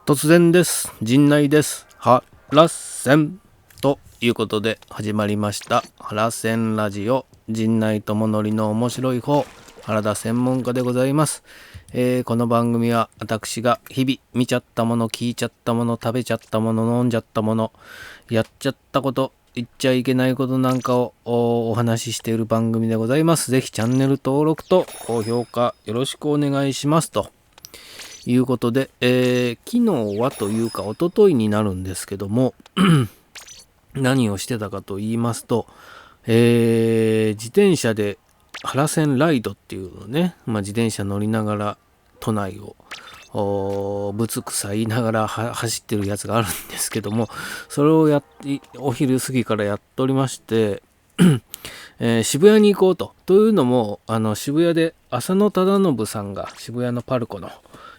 突然です。陣内です。ハラセンということで始まりましたハラセンラジオ、陣内智則の面白い方、原田専門家でございます。この番組は私が日々見ちゃったもの、聞いちゃったもの、食べちゃったもの、飲んじゃったもの、やっちゃったこと、言っちゃいけないことなんかをお話ししている番組でございます。ぜひチャンネル登録と高評価よろしくお願いしますということで、昨日はというか一昨日になるんですけども何をしてたかと言いますと、自転車で原線ライドっていうのね、自転車乗りながら都内をぶつくさ言いながら走ってるやつがあるんですけども、それをお昼過ぎからやっておりまして渋谷に行こうというのも、渋谷で浅野忠信さんが渋谷のパルコの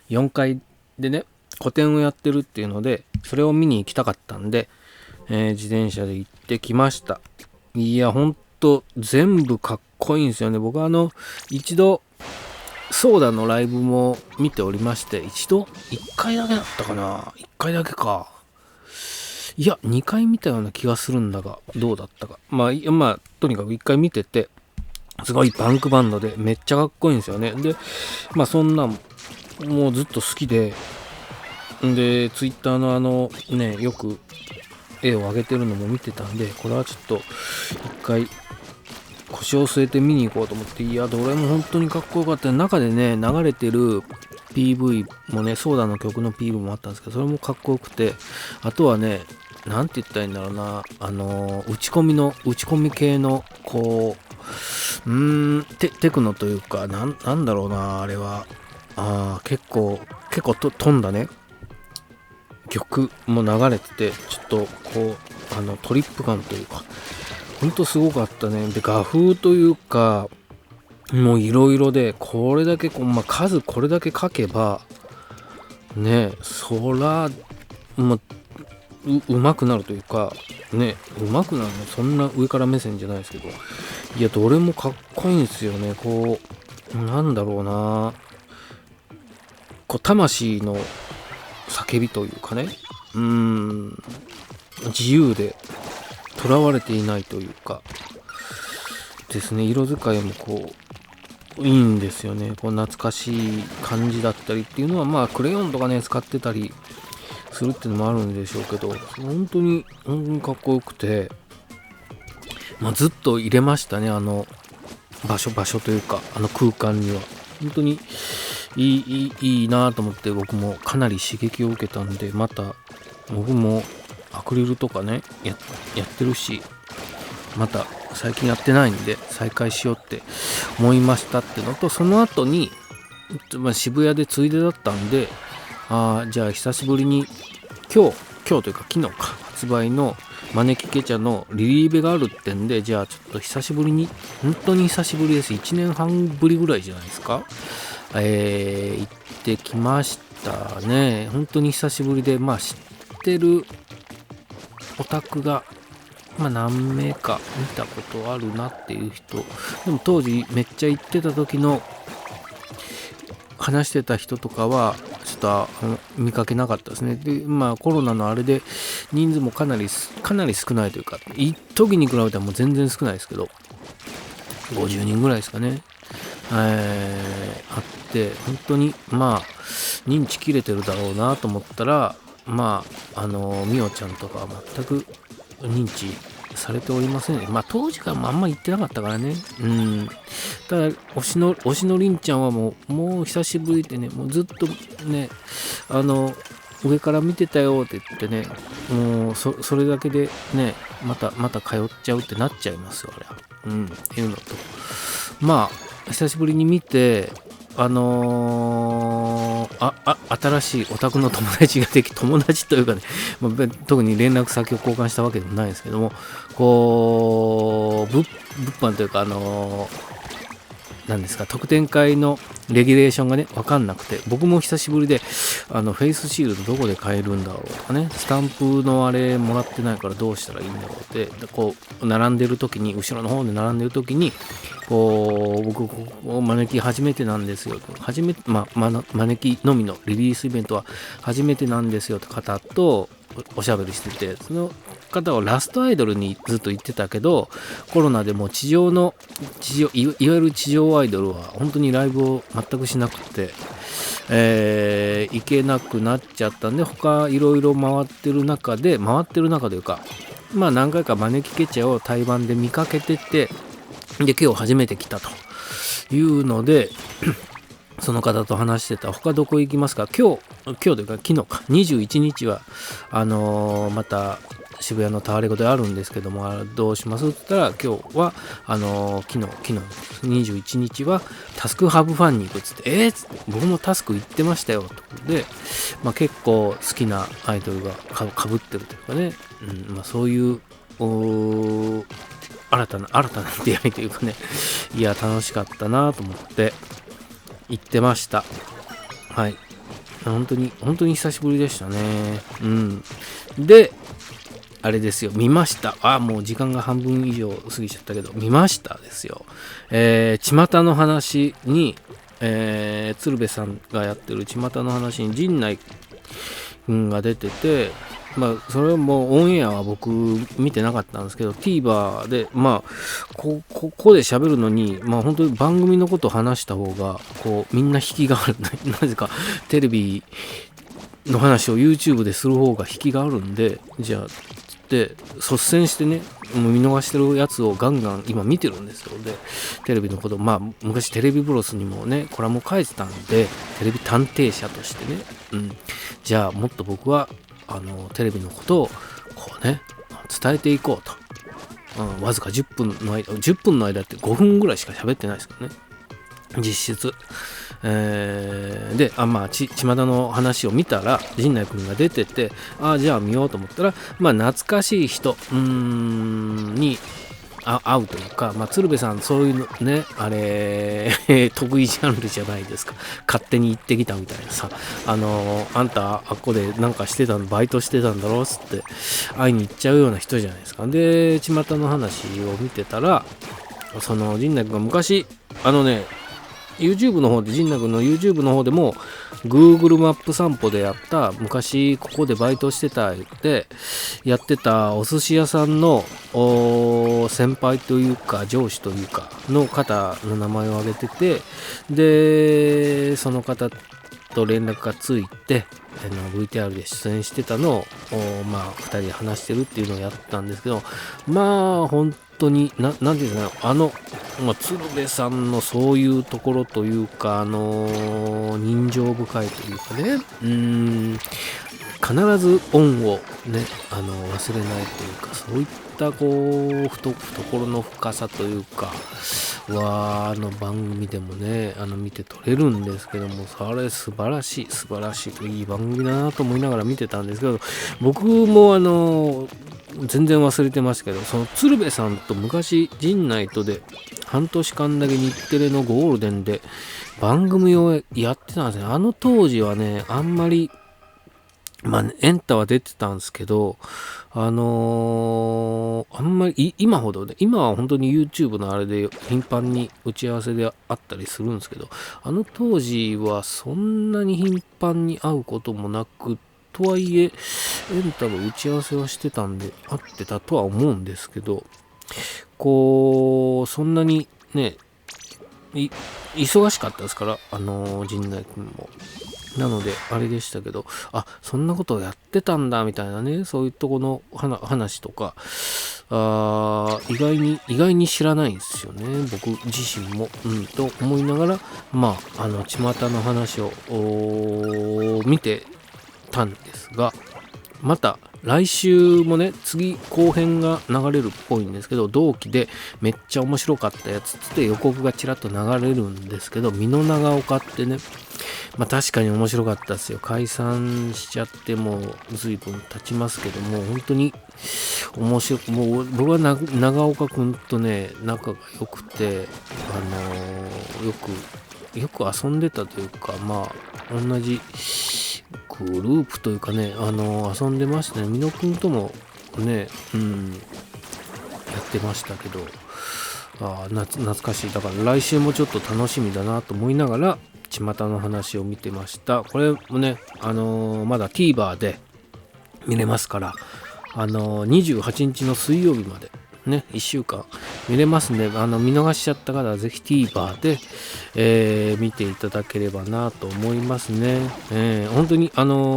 4階でね個展をやってるっていうので、それを見に行きたかったんで、自転車で行ってきました。いやほんと全部かっこいいんですよね。僕は一度ソーダのライブも見ておりまして、1回だけだったかな、1回だけか、いや2回見たような気がするんだが、どうだったか、とにかく1回見てて、すごいパンクバンドでめっちゃかっこいいんですよね。でそんなんもうずっと好きで、ツイッターのよく絵を上げてるのも見てたんで、これはちょっと一回腰を据えて見に行こうと思って、いやどれも本当にかっこよかった。中でね流れてる PV もね、ソーダの曲の PV もあったんですけど、それもかっこよくて、あとはね、なんて言ったらいいんだろうな、打ち込み系のテクノというか、なんだろうな、あれは結構飛んだね曲も流れてて、ちょっとトリップ感というか、ほんとすごかったね。で画風というか、もういろいろで、これだけ数これだけ書けばね、そらもうまくなるというかね、うまくなるの、そんな上から目線じゃないですけど、いやどれもかっこいいんですよね。なんだろうな、魂の叫びというかね、自由で囚われていないというかですね。色使いもいいんですよね。懐かしい感じだったりっていうのは、クレヨンとかね使ってたりするっていうのもあるんでしょうけど、本当にかっこよくて、ずっと入れましたね、場所というか空間には。本当にいいなと思って、僕もかなり刺激を受けたんで、また僕もアクリルとかねやってるし、また最近やってないんで再開しようって思いましたってのと、その後に、渋谷でついでだったんで、じゃあ久しぶりに今日というか昨日か発売の招きケチャのリリーベがあるってんで、じゃあちょっと久しぶりに、本当に久しぶりです。1年半ぶりぐらいじゃないですか。行ってきましたね。本当に久しぶりで、知ってるオタクが何名か見たことあるなっていう人、でも当時めっちゃ行ってた時の話してた人とかはちょっと見かけなかったですね。でコロナのあれで人数もかなり少ないというか、一時に比べたらもう全然少ないですけど、50人ぐらいですかね、あって、本当に認知切れてるだろうなと思ったら、みおちゃんとかは全く認知されておりませんね。当時からもあんま言ってなかったからね。ただ推しのりんちゃんはもう久しぶりでね、もうずっとね上から見てたよって言ってね、もうそれだけでね、また通っちゃうってなっちゃいますよ、あれは。っていうのと、久しぶりに見て、新しいオタクの友達が友達というかね、特に連絡先を交換したわけでもないんですけども、物販というか何ですか、特典会のレギュレーションがね分かんなくて、僕も久しぶりでフェイスシールドどこで買えるんだろうとかね、スタンプのあれもらってないからどうしたらいいんだろうって、こう並んでる時に、後ろの方で並んでる時にこう僕招き初めてなんですよ、招きのみのリリースイベントは初めてなんですよって方とおしゃべりしてて、その方はラストアイドルにずっと行ってたけど、コロナでもういわゆる地上アイドルは本当にライブを全くしなくて、行けなくなっちゃったんで、他いろいろ回ってる中というか、何回か招きケチャを対バンで見かけてて、で今日初めて来たというのでその方と話してた。他どこ行きますか？今日というか昨日か21日はまた渋谷のタワレコであるんですけども、どうしますって言ったら、今日は昨日21日はタスクハブファンに行くっつって、つって僕もタスク行ってましたよと。で、結構好きなアイドルがかぶってるというかね、そういう新たな出会いというかね、いや楽しかったなと思って行ってました。はい、本当に久しぶりでしたね。であれですよ、見ました。もう時間が半分以上過ぎちゃったけど、見ましたですよ。巷の話に、鶴瓶さんがやってる巷の話に陣内君が出てて、それもオンエアは僕見てなかったんですけど、 TVer でここで喋るのに本当に番組のことを話した方がみんな引きがあるなぜかテレビの話を YouTube でする方が引きがあるんで、じゃあで率先してね、もう見逃してるやつをガンガン今見てるんですよ。でテレビのこと、昔テレビブロスにもねこれはもう書いてたんで、テレビ探偵者としてね、じゃあもっと僕はテレビのことを伝えていこうと、わずか10分の間って5分ぐらいしか喋ってないですけどね、実質。で巷の話を見たら陣内君が出てて、じゃあ見ようと思ったら、懐かしい人に会うというか、鶴瓶さんそういうのね、あれ得意ジャンルじゃないですか。勝手に行ってきたみたいなさ、あんたあっこでなんかバイトしてたんだろうっつって会いに行っちゃうような人じゃないですか。で巷の話を見てたら、その陣内君が昔YouTube の方で、陣内君の YouTube の方でも Google マップ散歩でやった、昔ここでバイトしてたってやってたお寿司屋さんの先輩というか上司というかの方の名前を挙げてて、でその方と連絡がついてVTR で出演してたのを2人で話してるっていうのをやったんですけど、本当になんていうんですかね、鶴瓶さんのそういうところというか人情深いというかね、必ず恩をね忘れないというか、そういった懐の深さというかは番組でもね見て取れるんですけども、それ素晴らしいいい番組だなと思いながら見てたんですけど、僕も全然忘れてましたけど、その鶴瓶さんと昔陣内とで半年間だけ日テレのゴールデンで番組をやってたんですね。当時はねあんまりエンタは出てたんですけど、あんまり今ほどね、今は本当に YouTube のあれで頻繁に打ち合わせであったりするんですけど、当時はそんなに頻繁に会うこともなく、とはいえエンタの打ち合わせはしてたんで会ってたとは思うんですけど、そんなにね忙しかったですから、陣内君も。なのであれでしたけど、そんなことをやってたんだみたいなね、そういうとこの話とか意外に知らないんですよね、僕自身も。と思いながら巷の話を見てたんですが、また来週もね次後編が流れるっぽいんですけど、同期でめっちゃ面白かったやつって予告がちらっと流れるんですけど、美濃長岡ってね、確かに面白かったですよ。解散しちゃってもう随分経ちますけども、本当に面白く、もう僕は長岡くんとね仲が良くて、よくよく遊んでたというか、同じグループというかね、遊んでましたね。みのくんともね、やってましたけど、懐かしい。だから来週もちょっと楽しみだなと思いながら、巷の話を見てました。これもね、まだ TVer で見れますから、28日の水曜日までね、1週間見れますんで、見逃しちゃった方はぜひ TVer で、見ていただければなと思いますね。本当に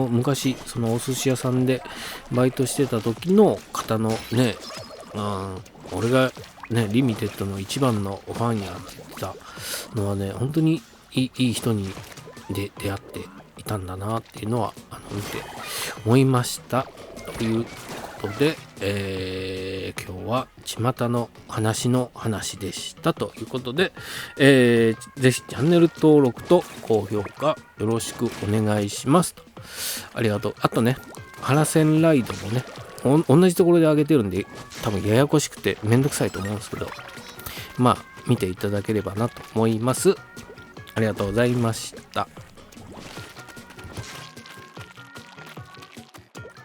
昔そのお寿司屋さんでバイトしてた時の方のね、俺がねリミテッドの一番のファンやって言ったのはね、本当にいい人に出会っていたんだなっていうのは見て思いましたということで、今日は巷の話の話でしたということで、ぜひチャンネル登録と高評価よろしくお願いしますと。ありがとう。あとね、原線ライドもね、同じところで上げてるんで多分ややこしくてめんどくさいと思うんですけど、見ていただければなと思います。ありがとうございました。